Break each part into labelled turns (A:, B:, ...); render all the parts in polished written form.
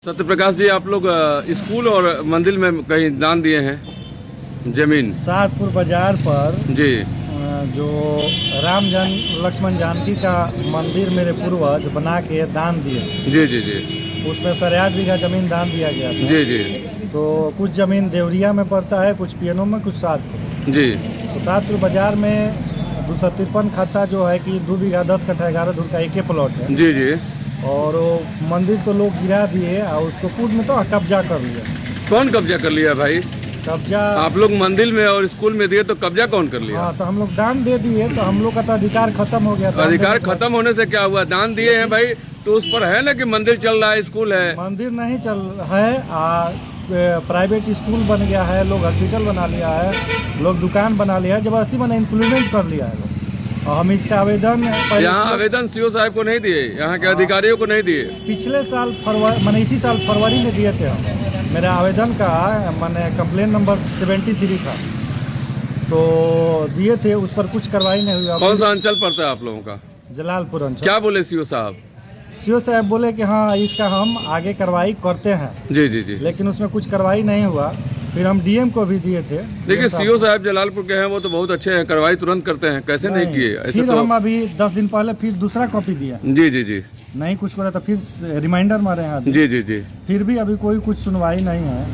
A: सत्य प्रकाश जी, आप लोग स्कूल और मंदिर में कहीं दान दिए हैं जमीन?
B: सातपुर बाजार पर
A: जी
B: जो राम लक्ष्मण जानकी का मंदिर मेरे पूर्वज बना के दान दिए,
A: जी जी जी
B: उसमें 8.5 बीघा जमीन दान दिया गया था।
A: जी जी
B: तो कुछ जमीन देवरिया में पड़ता है, कुछ पियनो में, कुछ सातपुर।
A: जी
B: तो सातपुर बाजार में 253 खाता जो है कि 2 बीघा 10 कट्ठा 11 धुर का एक ही प्लॉट है।
A: जी जी।
B: और वो मंदिर तो लोग गिरा दिए और उसको पूर्ण में तो कब्जा कर लिया।
A: कौन कब्जा कर लिया भाई?
B: कब्जा
A: आप लोग मंदिर में और स्कूल में दिए तो कब्जा कौन कर लिया?
B: हाँ, तो हम लोग दान दे दिए, तो हम लोग का तो अधिकार खत्म हो गया।
A: अधिकार खत्म होने से क्या हुआ? दान दिए हैं भाई, तो उस पर है ना कि मंदिर चल रहा है, स्कूल है।
B: मंदिर नहीं चल है, प्राइवेट स्कूल बन गया है, लोग हॉस्पिटल बना लिया है, लोग दुकान बना लिया है, जबरदस्ती मैंने इम्प्लीमेंट कर लिया है लोग। और हम इसका आवेदन
A: यहाँ आवेदन सीओ साहब को नहीं दिए, यहाँ के अधिकारियों को नहीं दिए?
B: पिछले साल फरवरी, मैंने इसी साल फरवरी में दिए थे हम। मेरा आवेदन का मैंने कंप्लेन नंबर 73 था, तो दिए थे, उस पर कुछ कार्रवाई नहीं हुई।
A: कौन सा अंचल पड़ता है आप लोगों का?
B: जलालपुर अंचल।
A: क्या बोले सीओ साहब?
B: सीओ साहब बोले कि हाँ, इसका हम आगे कार्रवाई करते हैं।
A: जी जी जी।
B: लेकिन उसमें कुछ कार्रवाई नहीं हुआ। फिर हम डीएम को भी दिए थे।
A: देखिए सीओ साहब जलालपुर के हैं, वो तो बहुत अच्छे हैं, कार्रवाई तुरंत करते हैं, कैसे नहीं किए? ऐसे
B: फिर
A: तो
B: हम अभी 10 दिन पहले फिर दूसरा कॉपी दिया,
A: जी जी जी
B: नहीं कुछ करा तो फिर रिमाइंडर मारे हैं।
A: जी जी जी।
B: फिर भी अभी कोई कुछ सुनवाई नहीं है।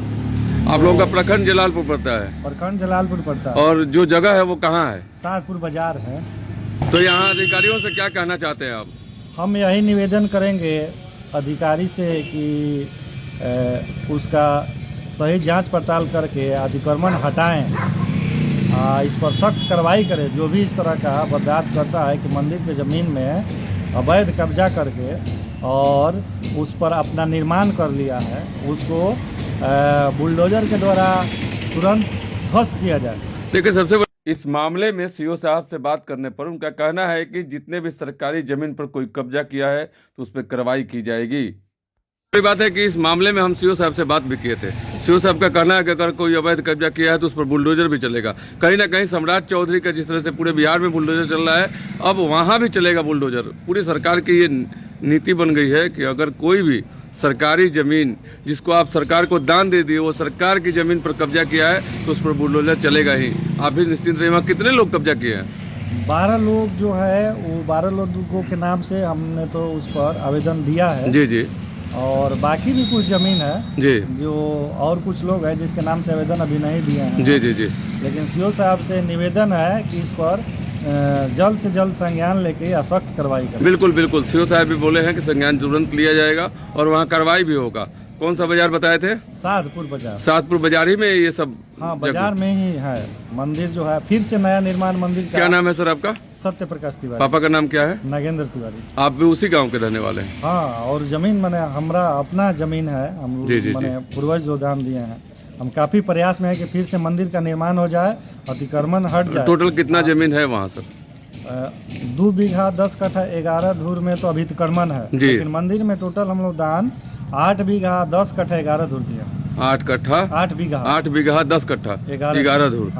A: आप लोगों का प्रखंड जलालपुर पड़ता है?
B: प्रखंड जलालपुर पड़ता है।
A: और जो जगह है वो कहाँ है?
B: सातपुर बाजार है।
A: तो यहाँ अधिकारियों से क्या कहना चाहते हैं आप? हम
B: यही निवेदन करेंगे अधिकारी से कि उसका सही जांच पड़ताल करके अतिक्रमण हटाएं, इस पर सख्त कार्रवाई करें। जो भी इस तरह का बर्दाश्त करता है कि मंदिर के ज़मीन में अवैध कब्जा करके और उस पर अपना निर्माण कर लिया है, उसको बुलडोजर के द्वारा तुरंत ध्वस्त किया जाए।
A: देखिए, सबसे इस मामले में सीओ साहब से बात करने पर उनका कहना है कि जितने भी सरकारी जमीन पर कोई कब्जा किया है तो उस पर कार्रवाई की जाएगी। बड़ी बात है कि इस मामले में हम सीओ साहब से बात भी किए थे। सीओ साहब का कहना है कि अगर कोई अवैध कब्जा किया है तो उस पर बुलडोजर भी चलेगा। कहीं ना कहीं सम्राट चौधरी का जिस तरह से पूरे बिहार में बुलडोजर चल रहा है, अब वहाँ भी चलेगा बुलडोजर। पूरी सरकार की ये नीति बन गई है कि अगर कोई भी सरकारी जमीन जिसको आप सरकार को दान दे दिए, वो सरकार की जमीन पर कब्जा किया है तो उस पर बुलडोजर चलेगा ही। आप भी निश्चिंत रहिए। वहाँ कितने लोग कब्जा किए हैं?
B: 12 लोग जो है, वो 12 लोगों के नाम से हमने तो उस पर आवेदन दिया है।
A: जी जी।
B: और बाकी भी कुछ जमीन है
A: जी,
B: जो और कुछ लोग हैं जिसके नाम से आवेदन अभी नहीं दिए हैं।
A: जी जी जी।
B: लेकिन सीओ साहब से निवेदन है कि इस पर जल्द से जल्द संज्ञान लेके या सख्त कार्रवाई करें।
A: बिल्कुल बिल्कुल, सीओ साहब भी बोले हैं कि संज्ञान तुरंत लिया जाएगा और वहाँ कार्रवाई भी होगा। कौन सा बाजार बताए थे?
B: सातपुर बाजार।
A: सातपुर बाजार ही में ये सब?
B: हाँ, बाजार में ही है मंदिर जो है, फिर से नया निर्माण मंदिर का।
A: क्या नाम है सर आपका?
B: सत्य प्रकाश तिवारी।
A: पापा का नाम क्या है?
B: नागेंद्र तिवारी।
A: आप भी उसी गांव के रहने वाले हैं?
B: हाँ, और जमीन मैंने हमारा अपना जमीन है, हम मैंने पूर्वज जो दान दिए हैं। हम काफी प्रयास में है कि फिर से मंदिर का निर्माण हो जाए, अतिक्रमण हट जाए।
A: टोटल कितना जमीन है वहाँ सर?
B: 2 बीघा 10 कट्ठा 11 धुर में तो अभी अतिक्रमण है, लेकिन मंदिर में टोटल हम लोग दान 8 बीघा 10 कट्ठा 11 धुर दिया।
A: 8 कट्ठा
B: 8 बीघा
A: 10 कट्ठा 11 धुर।